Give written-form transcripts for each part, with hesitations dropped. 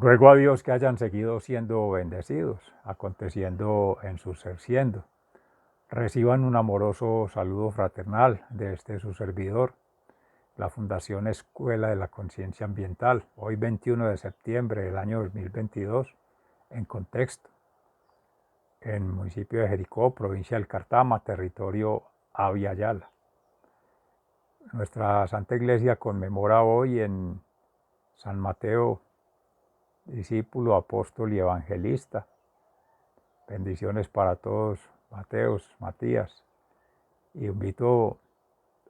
Ruego a Dios que hayan seguido siendo bendecidos, aconteciendo en su ser siendo. Reciban un amoroso saludo fraternal de este su servidor, la Fundación Escuela de la Conciencia Ambiental, hoy 21 de septiembre del año 2022, en contexto, en el municipio de Jericó, provincia del Cartama, territorio Abya Yala. Nuestra Santa Iglesia conmemora hoy en San Mateo, discípulo, apóstol y evangelista. Bendiciones para todos, Mateos, Matías. Y invito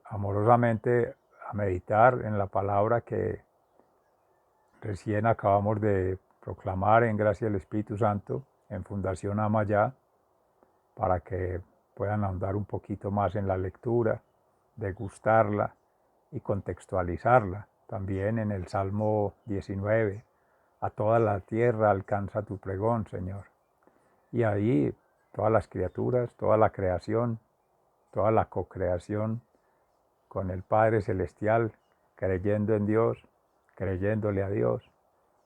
amorosamente a meditar en la palabra que recién acabamos de proclamar en gracia del Espíritu Santo en Fundación Amayá, para que puedan ahondar un poquito más en la lectura, degustarla y contextualizarla. También en el Salmo 19, a toda la tierra alcanza tu pregón, Señor. Y ahí todas las criaturas, toda la creación, toda la cocreación con el Padre Celestial, creyendo en Dios, creyéndole a Dios,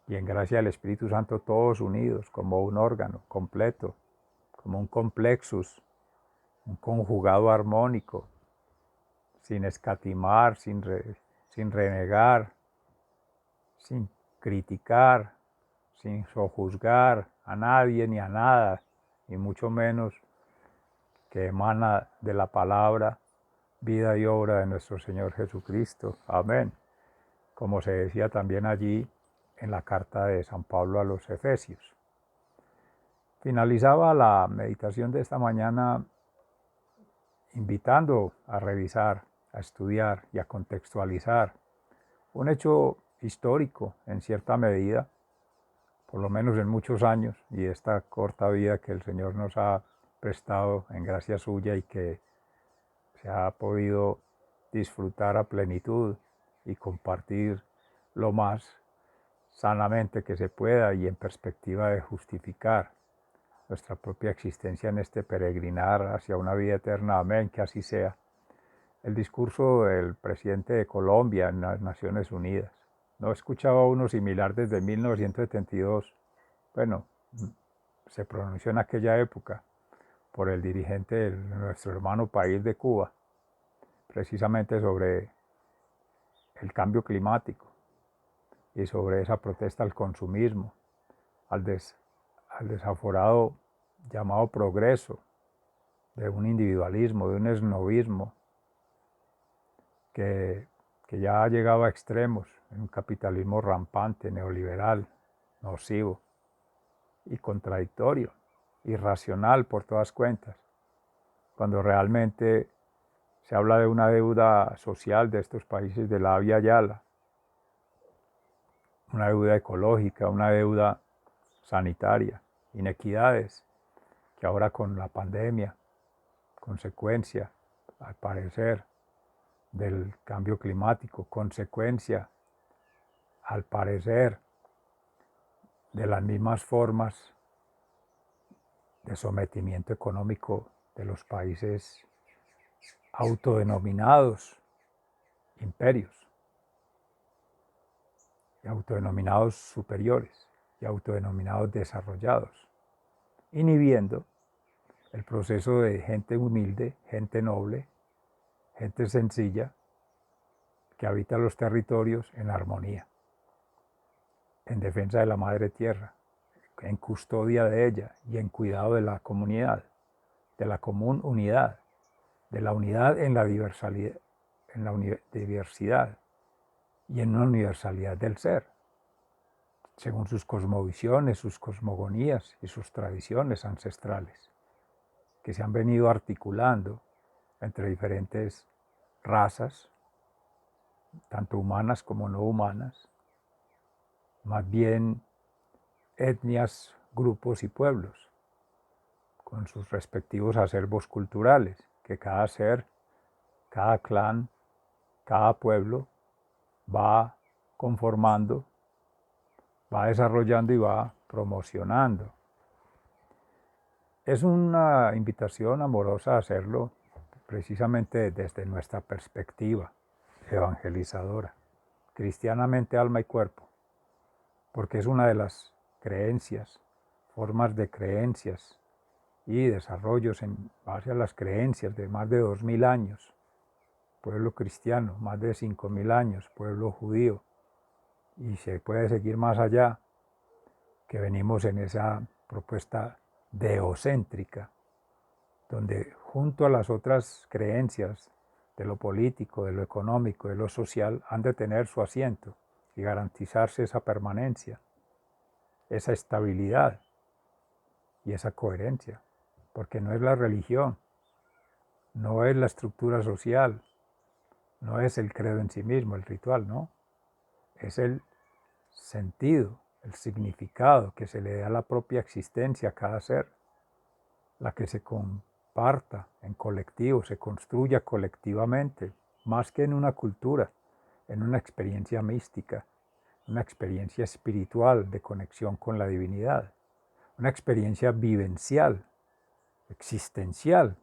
y en gracia del Espíritu Santo todos unidos como un órgano completo, como un complexus, un conjugado armónico, sin escatimar, sin renegar, sin criticar, sin sojuzgar a nadie ni a nada, y mucho menos que emana de la palabra, vida y obra de nuestro Señor Jesucristo. Amén. Como se decía también allí en la carta de San Pablo a los Efesios. Finalizaba la meditación de esta mañana invitando a revisar, a estudiar y a contextualizar un hecho histórico en cierta medida, por lo menos en muchos años, y esta corta vida que el Señor nos ha prestado en gracia suya y que se ha podido disfrutar a plenitud y compartir lo más sanamente que se pueda y en perspectiva de justificar nuestra propia existencia en este peregrinar hacia una vida eterna. Amén, que así sea. El discurso del presidente de Colombia en las Naciones Unidas. No escuchaba uno similar desde 1972. Bueno, se pronunció en aquella época por el dirigente de nuestro hermano país de Cuba, precisamente sobre el cambio climático y sobre esa protesta al consumismo, al desaforado llamado progreso, de un individualismo, de un esnovismo que ya ha llegado a extremos en un capitalismo rampante, neoliberal, nocivo y contradictorio, irracional por todas cuentas, cuando realmente se habla de una deuda social de estos países de la Via Yala, una deuda ecológica, una deuda sanitaria, inequidades que ahora con la pandemia, consecuencia, al parecer, del cambio climático, consecuencia, al parecer, de las mismas formas de sometimiento económico de los países autodenominados imperios, y autodenominados superiores y autodenominados desarrollados, inhibiendo el proceso de gente humilde, gente noble, gente sencilla, que habita los territorios en armonía, en defensa de la madre tierra, en custodia de ella y en cuidado de la comunidad, de la común unidad, de la unidad en la diversidad, diversidad y en una universalidad del ser, según sus cosmovisiones, sus cosmogonías y sus tradiciones ancestrales, que se han venido articulando entre diferentes razas, tanto humanas como no humanas, más bien etnias, grupos y pueblos, con sus respectivos acervos culturales, que cada ser, cada clan, cada pueblo va conformando, va desarrollando y va promocionando. Es una invitación amorosa a hacerlo precisamente desde nuestra perspectiva evangelizadora, cristianamente alma y cuerpo, porque es una de las creencias, formas de creencias y desarrollos en base a las creencias de más de 2000 años, pueblo cristiano, más de 5000 años, pueblo judío, y se puede seguir más allá, que venimos en esa propuesta deocéntrica, donde junto a las otras creencias de lo político, de lo económico, de lo social, han de tener su asiento y garantizarse esa permanencia, esa estabilidad y esa coherencia, porque no es la religión, no es la estructura social, no es el credo en sí mismo, el ritual, no, es el sentido, el significado que se le da a la propia existencia a cada ser, la que se comparta en colectivo, se construya colectivamente, más que en una cultura, en una experiencia mística, una experiencia espiritual de conexión con la divinidad, una experiencia vivencial, existencial,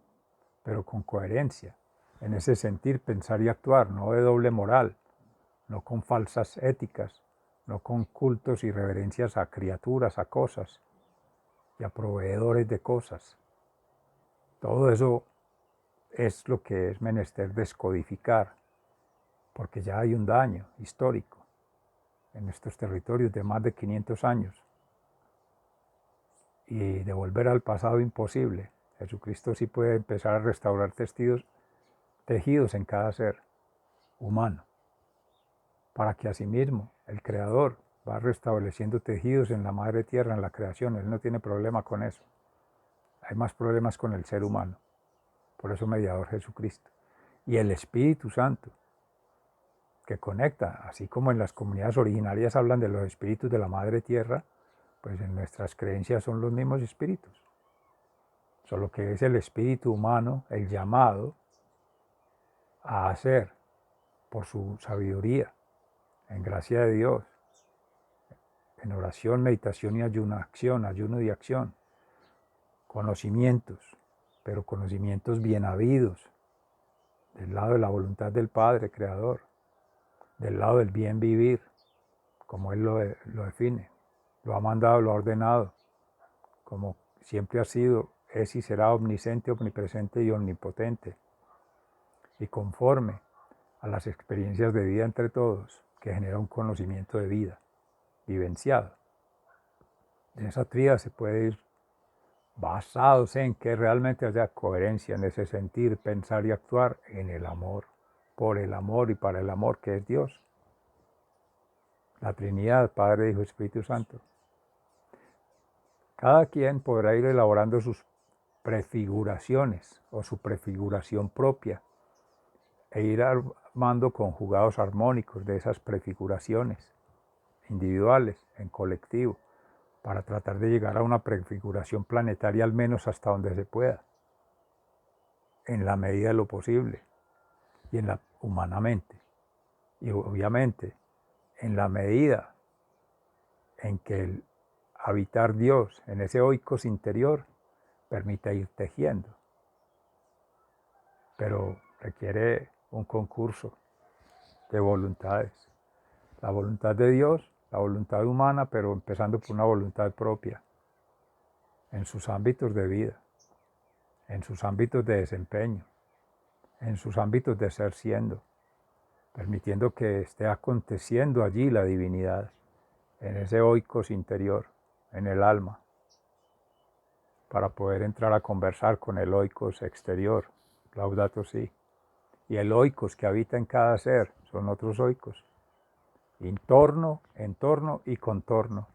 pero con coherencia, en ese sentir, pensar y actuar, no de doble moral, no con falsas éticas, no con cultos y reverencias a criaturas, a cosas y a proveedores de cosas. Todo eso es lo que es menester descodificar, porque ya hay un daño histórico en estos territorios de más de 500 años. Y de volver al pasado imposible. Jesucristo sí puede empezar a restaurar tejidos en cada ser humano, para que asimismo el Creador va restableciendo tejidos en la Madre Tierra, en la creación. Él no tiene problema con eso. Hay más problemas con el ser humano. Por eso mediador Jesucristo. Y el Espíritu Santo, que conecta, así como en las comunidades originarias hablan de los espíritus de la Madre Tierra, pues en nuestras creencias son los mismos espíritus. Solo que es el espíritu humano el llamado a hacer por su sabiduría, en gracia de Dios, en oración, meditación y ayuno, acción, ayuno y acción, conocimientos, pero conocimientos bien habidos, del lado de la voluntad del Padre Creador, del lado del bien vivir, como Él lo define, lo ha mandado, lo ha ordenado, como siempre ha sido, es y será omnisciente, omnipresente y omnipotente, y conforme a las experiencias de vida entre todos, que genera un conocimiento de vida, vivenciado. De esa tríada se puede ir basados en que realmente haya coherencia en ese sentir, pensar y actuar en el amor, por el amor y para el amor que es Dios. La Trinidad, Padre, Hijo, Espíritu Santo. Cada quien podrá ir elaborando sus prefiguraciones o su prefiguración propia e ir armando conjugados armónicos de esas prefiguraciones individuales, en colectivo, para tratar de llegar a una prefiguración planetaria al menos hasta donde se pueda, en la medida de lo posible y humanamente. Y obviamente en la medida en que el habitar Dios en ese oikos interior permite ir tejiendo. Pero requiere un concurso de voluntades. La voluntad de Dios, la voluntad humana, pero empezando por una voluntad propia, en sus ámbitos de vida, en sus ámbitos de desempeño, en sus ámbitos de ser siendo, permitiendo que esté aconteciendo allí la divinidad, en ese oikos interior, en el alma, para poder entrar a conversar con el oikos exterior, Laudato Si. Y el oikos que habita en cada ser son otros oikos, entorno y contorno.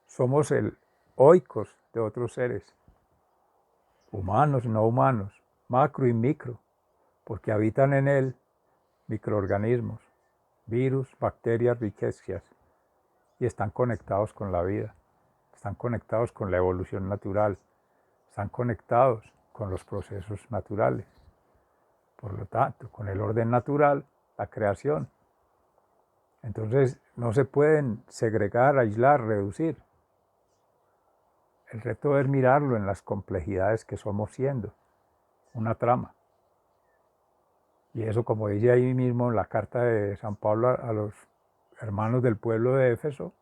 Somos el oikos de otros seres, humanos, no humanos, macro y micro, porque habitan en él microorganismos, virus, bacterias, riquezas, y están conectados con la vida, están conectados con la evolución natural, están conectados con los procesos naturales. Por lo tanto, con el orden natural, la creación. Entonces, no se pueden segregar, aislar, reducir. El reto es mirarlo en las complejidades que somos siendo, una trama. Y eso, como dice ahí mismo en la carta de San Pablo a los hermanos del pueblo de Éfeso,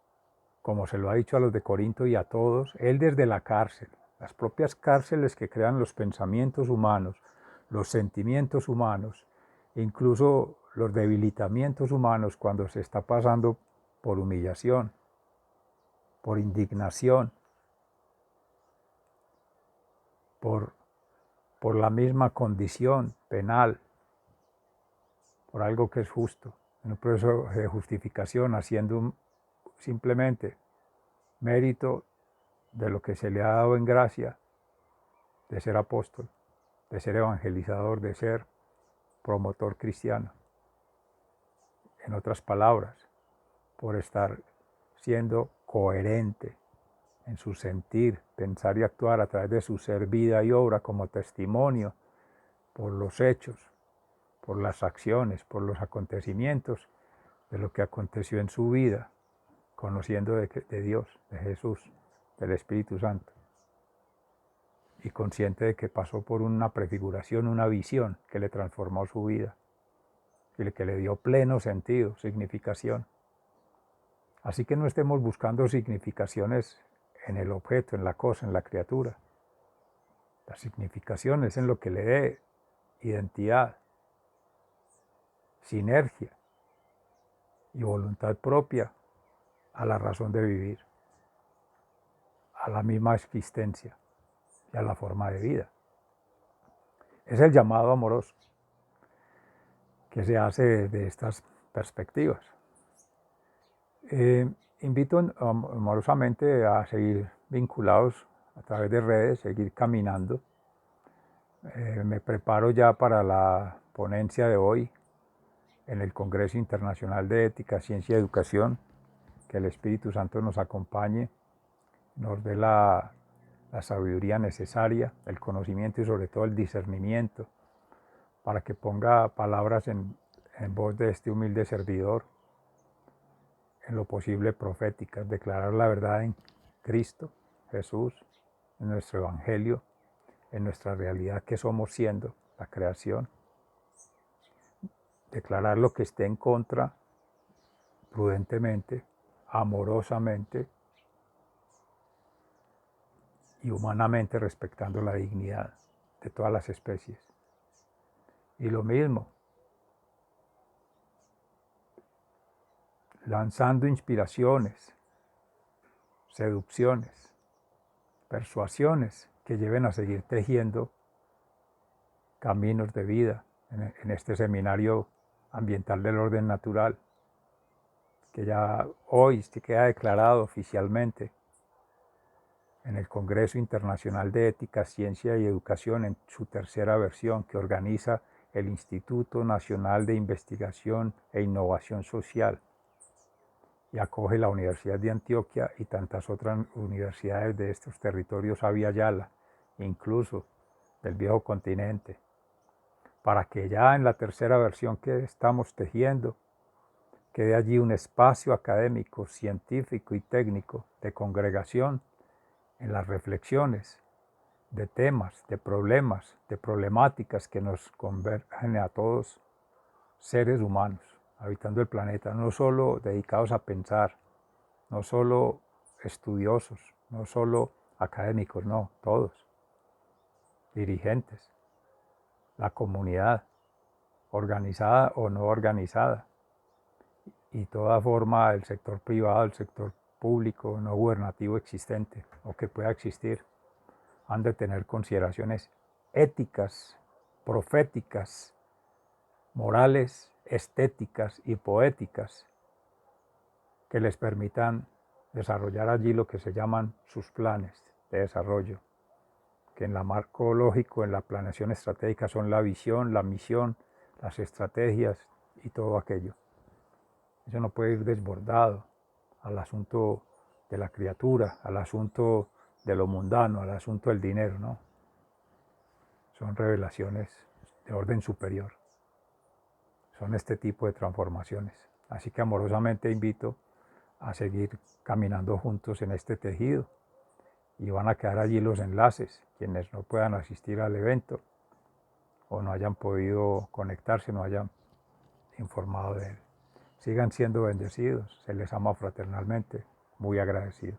como se lo ha dicho a los de Corinto y a todos, él desde la cárcel, las propias cárceles que crean los pensamientos humanos, los sentimientos humanos, incluso los debilitamientos humanos cuando se está pasando por humillación, por indignación, por la misma condición penal, por algo que es justo, en un proceso de justificación, haciendo simplemente mérito de lo que se le ha dado en gracia, de ser apóstol, de ser evangelizador, de ser promotor cristiano. En otras palabras, por estar siendo coherente en su sentir, pensar y actuar a través de su ser, vida y obra como testimonio por los hechos, por las acciones, por los acontecimientos de lo que aconteció en su vida, conociendo de Dios, de Jesús, del Espíritu Santo, y consciente de que pasó por una prefiguración, una visión que le transformó su vida y que le dio pleno sentido, significación. Así que no estemos buscando significaciones en el objeto, en la cosa, en la criatura. La significación es en lo que le dé identidad, sinergia y voluntad propia a la razón de vivir, a la misma existencia y a la forma de vida. Es el llamado amoroso que se hace desde estas perspectivas. Invito amorosamente a seguir vinculados a través de redes, seguir caminando. Me preparo ya para la ponencia de hoy en el Congreso Internacional de Ética, Ciencia y Educación. Que el Espíritu Santo nos acompañe, nos dé la sabiduría necesaria, el conocimiento y sobre todo el discernimiento para que ponga palabras en voz de este humilde servidor, en lo posible proféticas, declarar la verdad en Cristo, Jesús, en nuestro Evangelio, en nuestra realidad que somos siendo, la creación. Declarar lo que esté en contra, prudentemente, amorosamente y humanamente, respetando la dignidad de todas las especies. Y lo mismo, lanzando inspiraciones, seducciones, persuasiones que lleven a seguir tejiendo caminos de vida en este seminario ambiental del orden natural, que ya hoy se queda declarado oficialmente en el Congreso Internacional de Ética, Ciencia y Educación en su tercera versión, que organiza el Instituto Nacional de Investigación e Innovación Social y acoge la Universidad de Antioquia y tantas otras universidades de estos territorios Abya Yala, incluso del viejo continente, para que ya en la tercera versión que estamos tejiendo quede allí un espacio académico, científico y técnico de congregación en las reflexiones de temas, de problemas, de problemáticas que nos convergen a todos seres humanos habitando el planeta, no solo dedicados a pensar, no solo estudiosos, no solo académicos, no, todos, dirigentes, la comunidad, organizada o no organizada, y toda forma del sector privado, el sector público, no gubernativo existente o que pueda existir, han de tener consideraciones éticas, proféticas, morales, estéticas y poéticas que les permitan desarrollar allí lo que se llaman sus planes de desarrollo, que en la marco lógico, en la planeación estratégica son la visión, la misión, las estrategias y todo aquello. Eso no puede ir desbordado al asunto de la criatura, al asunto de lo mundano, al asunto del dinero, ¿no? Son revelaciones de orden superior. Son este tipo de transformaciones. Así que amorosamente invito a seguir caminando juntos en este tejido y van a quedar allí los enlaces, quienes no puedan asistir al evento o no hayan podido conectarse, no hayan informado de él. Sigan siendo bendecidos. Se les ama fraternalmente. Muy agradecido.